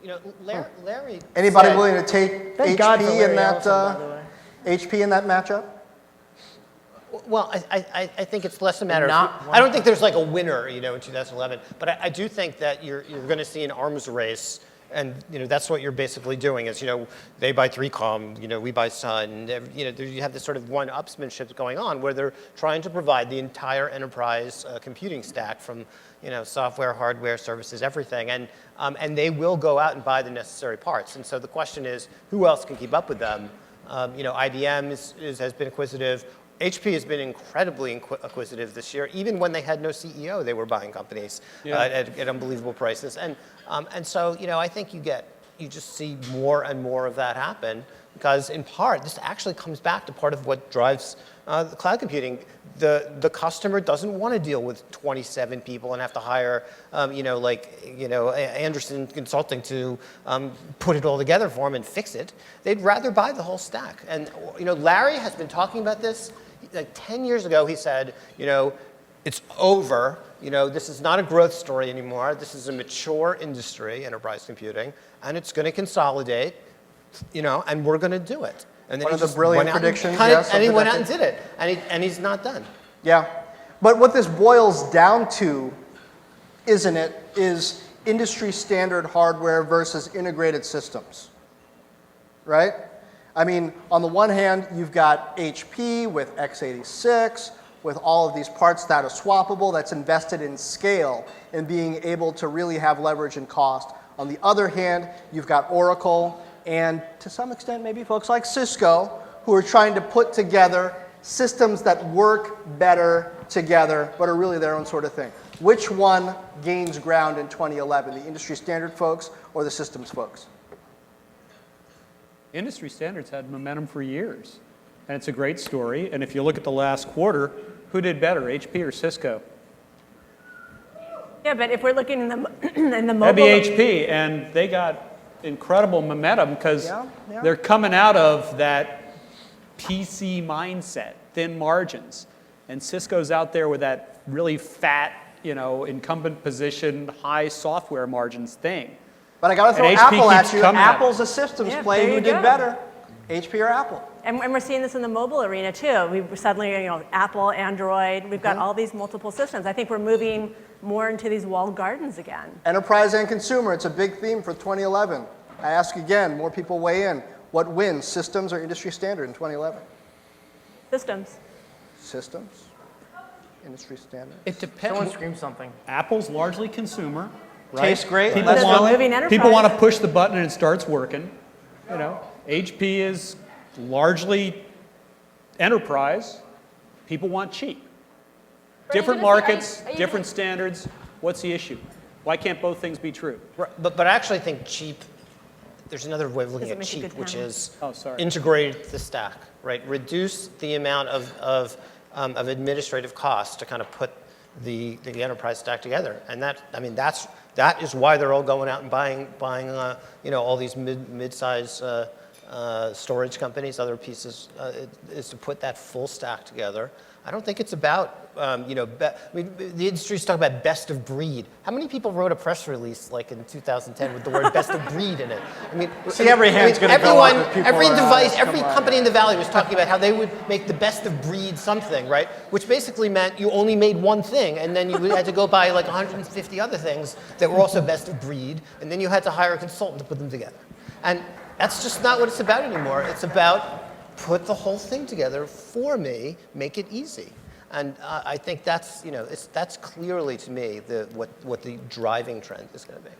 You know, Larry Anybody said, willing to take Thank God for HP Larry in that Ellison, by the way. HP in that matchup? well, I think it's less a matter Not of, I don't think there's like a winner, you know, in 2011, but I do think that you're going to see an arms race, and, you know, that's what you're basically doing is, you know, they buy 3Com, you know, we buy Sun, you know, you have this sort of one-upsmanship going on where they're trying to provide the entire enterprise computing stack from, you know, software, hardware, services, everything, and they will go out and buy the necessary parts. And so the question is, who else can keep up with them? You know, IBM has been acquisitive. HP has been incredibly acquisitive this year. Even when they had no CEO, they were buying companies at unbelievable prices. And so, you know, I think you just see more and more of that happen because, in part, this actually comes back to part of what drives the cloud computing. The customer doesn't want to deal with 27 people and have to hire, you know, like, you know, Anderson Consulting to put it all together for them and fix it. They'd rather buy the whole stack. And, you know, Larry has been talking about this. Like 10 years ago, he said, you know, it's over. You know, this is not a growth story anymore. This is a mature industry, enterprise computing, and it's going to consolidate, you know, and we're going to do it. And then One of the brilliant predictions, yes. And he went out and did it, and he's not done. Yeah. But what this boils down to, isn't it, is industry standard hardware versus integrated systems, right? I mean, on the one hand, you've got HP with x86, with all of these parts that are swappable, that's invested in scale and being able to really have leverage and cost. On the other hand, you've got Oracle and, to some extent, maybe folks like Cisco, who are trying to put together systems that work better together, but are really their own sort of thing. Which one gains ground in 2011, the industry standard folks or the systems folks? Industry standards had momentum for years, and it's a great story. And if you look at the last quarter, who did better, HP or Cisco? Yeah, but if we're looking in the mobile... That'd be HP, and they got incredible momentum because they're coming out of that PC mindset, thin margins. And Cisco's out there with that really fat, you know, incumbent position, high software margins thing. But I got to throw And HP Apple at keeps you. coming at Apple's a systems Yeah, play. there Who you did go. better, HP or Apple? And we're seeing this in the mobile arena too. We suddenly, you know, Apple, Android, we've got all these multiple systems. I think we're moving more into these walled gardens again. Enterprise and consumer, it's a big theme for 2011. I ask again, more people weigh in. What wins, systems or industry standard in 2011? Systems. Systems, industry standard. It depends. Someone scream something. Apple's largely consumer, right? Tastes great. People Let's want, moving enterprise. people want to push the button and it starts working. You know, HP is largely enterprise. People want cheap. Different markets, different standards. What's the issue? Why can't both things be true? But I actually think cheap, there's another way of looking Doesn't at make a cheap, good which panel. is integrate the stack, right? Reduce the amount of administrative costs to kind of put the enterprise stack together. And that is why they're all going out and buying you know, all these mid-size storage companies, other pieces, is to put that full stack together. I don't think it's about, you know, I mean, the industry's talking about best of breed. How many people wrote a press release like in 2010 with the word best of breed in it? I mean, See, every hand's going to go up if people every are, device, come every on. company in the Valley was talking about how they would make the best of breed something, right? Which basically meant you only made one thing, and then you had to go buy like 150 other things that were also best of breed, and then you had to hire a consultant to put them together. And that's just not what it's about anymore. It's about put the whole thing together for me, make it easy. And I think that's, you know, that's clearly to me what the driving trend is going to be.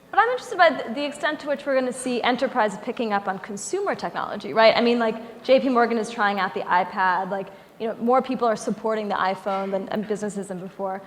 But I'm interested by the extent to which we're going to see enterprise picking up on consumer technology, right? I mean, like JP Morgan is trying out the iPad, like, you know, more people are supporting the iPhone than businesses than before.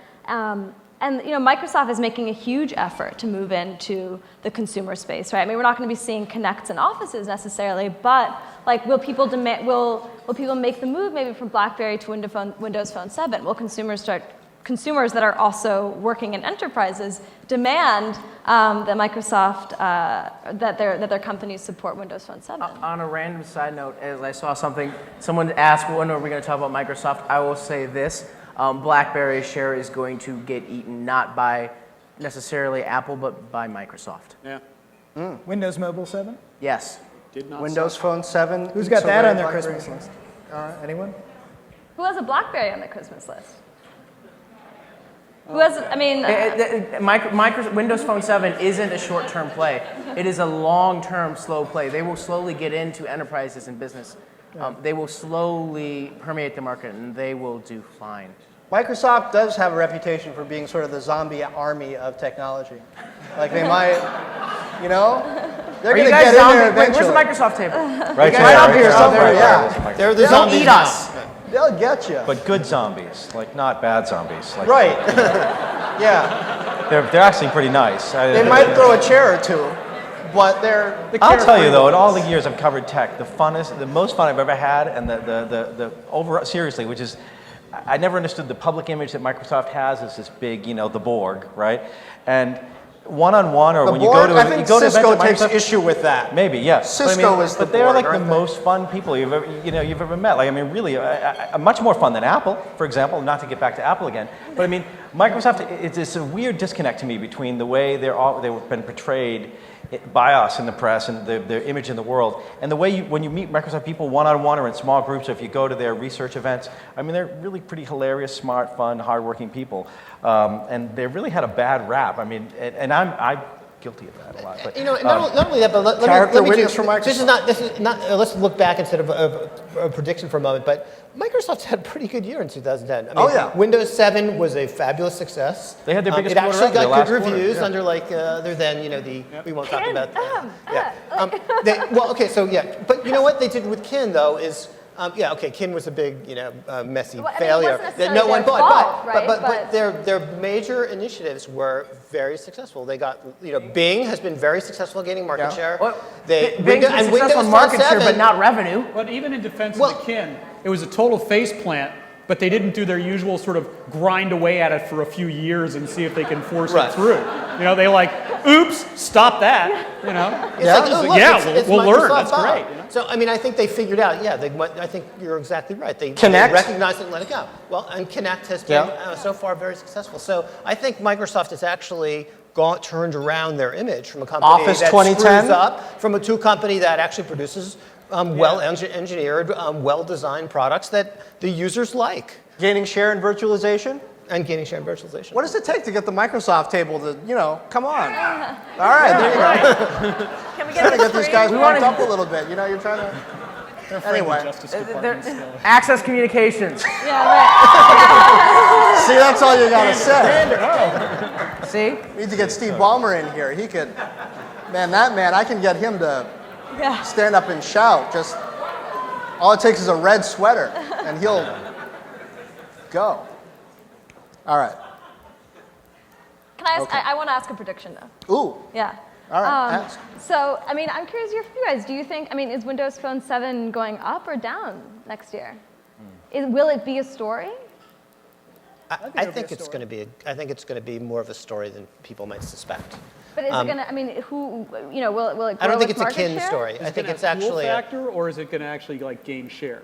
And you know, Microsoft is making a huge effort to move into the consumer space, right? I mean, we're not going to be seeing Connects in offices necessarily, but like, will people make the move maybe from BlackBerry to Windows Phone 7? Will consumers that are also working in enterprises demand that Microsoft that their companies support Windows Phone 7? On a random side note, as I saw something, someone asked, when are we going to talk about Microsoft? I will say this. BlackBerry's share is going to get eaten not by necessarily Apple, but by Microsoft. Yeah. Windows Mobile 7? Yes. Did not Windows Phone 7. Who's eats got that away on their at Christmas BlackBerry. list? Anyone? Who has a BlackBerry on the Christmas list? Who has, I mean, Windows Phone 7 isn't a short-term play. It is a long-term slow play. They will slowly get into enterprises and business. They will slowly permeate the market, and they will do fine. Microsoft does have a reputation for being sort of the zombie army of technology. Like they might, you know, they're Are going you to guys get in zombie? there Wait, where's eventually. the Microsoft table? Right Right up here there. somewhere, Right yeah. there. They're the Don't zombies eat now. us. They'll get you. But good zombies, like not bad zombies. Like, Right. Yeah. They're actually pretty nice. They might throw a chair or two, but they're. I'll tell you though, in all the years I've covered tech, the most fun I've ever had, and the over seriously, which is, I never understood the public image that Microsoft has as this big, you know, the Borg, right? And one-on-one, or The when Borg, you go to I think you go to Cisco events at takes Microsoft- issue with that. Maybe, yeah. Cisco is the but they're Borg, like the aren't they? most fun people you've ever met. Like, I mean, really, much more fun than Apple, for example. Not to get back to Apple again, but I mean, Microsoft. It's a weird disconnect to me between the way they've been portrayed by us in the press and their image in the world, and the way when you meet Microsoft people one-on-one or in small groups, or if you go to their research events. I mean, they're really pretty hilarious, smart, fun, hardworking people, and they really had a bad rap. I mean, and I'm guilty of that a lot. But, You know, not only that, but let Character me witness do, from Microsoft. This is not. Let's look back instead of a prediction for a moment. But Microsoft had a pretty good year in 2010. I mean, Oh, yeah. Windows 7 was a fabulous success. They had their biggest It quarter actually ever, their got last good quarter, reviews yeah. under like other than we won't talk about that. Well, okay, so yeah, but you know what they did with Kin though is. Kin was a big, messy Well, I mean, it failure wasn't that no necessarily one their bought. fault, right? But their major initiatives were very successful. They got, Bing has been very successful getting market share. Well, They Bing's been successful in market share, but not revenue. But even in defense Well- of the kin, it was a total face plant, but they didn't do their usual sort of grind away at it for a few years and see if they can force Right. it through. They like, oops, stop that. It's Yeah? like, oh, look, Yeah, it's we'll learn. Microsoft That's Bob. great, So, I mean, I think they figured out, I think you're exactly right. They Kinect? recognized it and let it go. Well, and Kinect has been so far very successful. So I think Microsoft has actually turned around their image from a company Office that 2010? screws up to a company that actually produces well-engineered, well-designed products that the users like. Gaining share in virtualization? And gaining share in virtualization. What does it take to get the Microsoft table to, come on? All right, there you go. Can we Trying to get these guys We pumped wanna- up a little bit. You're trying to. Anyway, Justice Department still. Access communications. yeah, right. see, that's all you gotta say. See? Need to get Steve Ballmer in here. He could, that man, I can get him to Yeah. stand up and shout. Just all it takes is a red sweater, and he'll go. All right. Can I ask? Okay. I want to ask a prediction though. Ooh. Yeah. All right. Ask. So, I mean, I'm curious from you guys. Do you think, is Windows Phone 7 going up or down next year? Will it be a story? I think it's going to be. I think it's going to be more of a story than people might suspect. But is it going to, will it grow I don't think with it's a market Kin share? story. I think it's actually. Cool factor, or is it going to actually like gain share?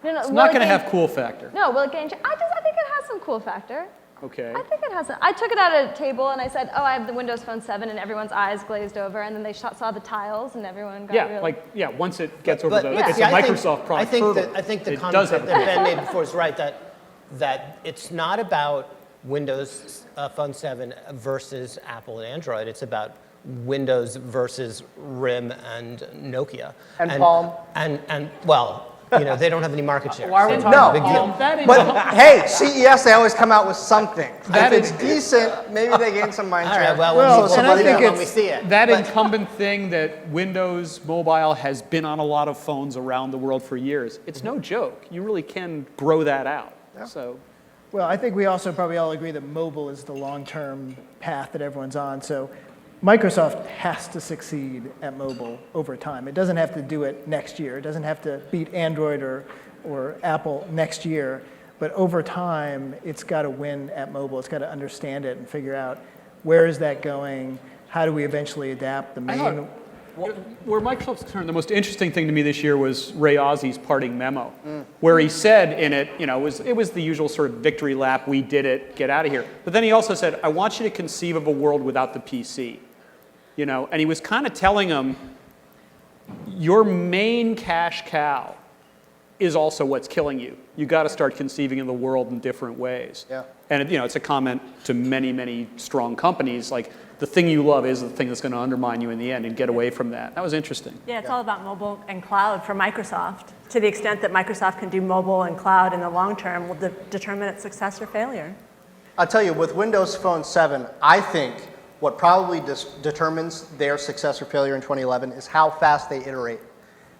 No, It's will not it going to gain- have cool factor. No, will it gain share? I think it has some cool factor. Okay. I think it has. I took it at a table and I said, "Oh, I have the Windows Phone 7," and everyone's eyes glazed over, and then they saw the tiles, and everyone got really. Once it gets over the, But it's see, a I think- Microsoft product. I think the It comment does that have a Ben made before is right, that it's not about Windows Phone 7 versus Apple and Android. It's about Windows versus RIM and Nokia. And Palm. And well, they don't have any market share. Why are we so talking big about deal. But hey, CES, they always come out with something. That If is- it's decent, maybe they gain some mind All share. right, well, Well, we'll and I see think when it's- we see it. That But- incumbent thing that Windows Mobile has been on a lot of phones around the world for years, it's no joke. You really can grow that out. So Well, I think we also probably all agree that mobile is the long-term path that everyone's on. So Microsoft has to succeed at mobile over time. It doesn't have to do it next year. It doesn't have to beat Android or Apple next year. But over time, it's got to win at mobile. It's got to understand it and figure out where is that going? How do we eventually adapt the main? where Microsoft's concerned, the most interesting thing to me this year was Ray Ozzy's parting memo, where he said in it, it was the usual sort of victory lap, we did it, get out of here. But then he also said, I want you to conceive of a world without the PC. you know, and he was kind of telling them, your main cash cow is also what's killing you. You got to start conceiving of the world in different ways. Yeah. And you know, it's a comment to many, many strong companies, like the thing you love is the thing that's going to undermine you in the end, and get away from that. That was interesting. Yeah, it's all about mobile and cloud for Microsoft. To the extent that Microsoft can do mobile and cloud in the long term will determine its success or failure. I'll tell you, with Windows Phone 7, I think what probably determines their success or failure in 2011 is how fast they iterate.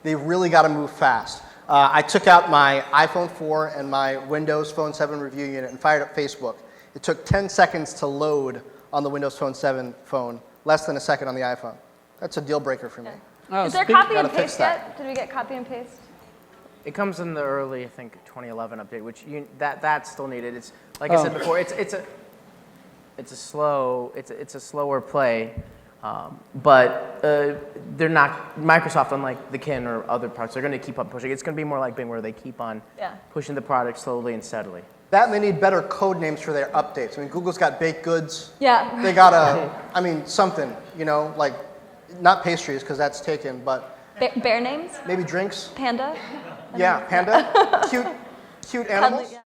They really got to move fast. I took out my iPhone 4 and my Windows Phone 7 review unit and fired up Facebook. It took 10 seconds to load on the Windows Phone 7 phone, less than a second on the iPhone. That's a deal breaker for me. Oh, Is there speak- copy and Gotta fix paste that. yet? Did we get copy and paste? It comes in the early, I think, 2011 update, which that's still needed. It's like I said before, it's a slower play, but they're not Microsoft, unlike the Kin or other parts. They're going to keep on pushing. It's going to be more like Bing, where they keep on pushing the product slowly and steadily. That and they need better code names for their updates. I mean, Google's got baked goods. Yeah. They got something, you know, like, not pastries, because that's taken, but Bear names? maybe drinks. Panda? Yeah, panda. Cute animals. Cuddly, yeah.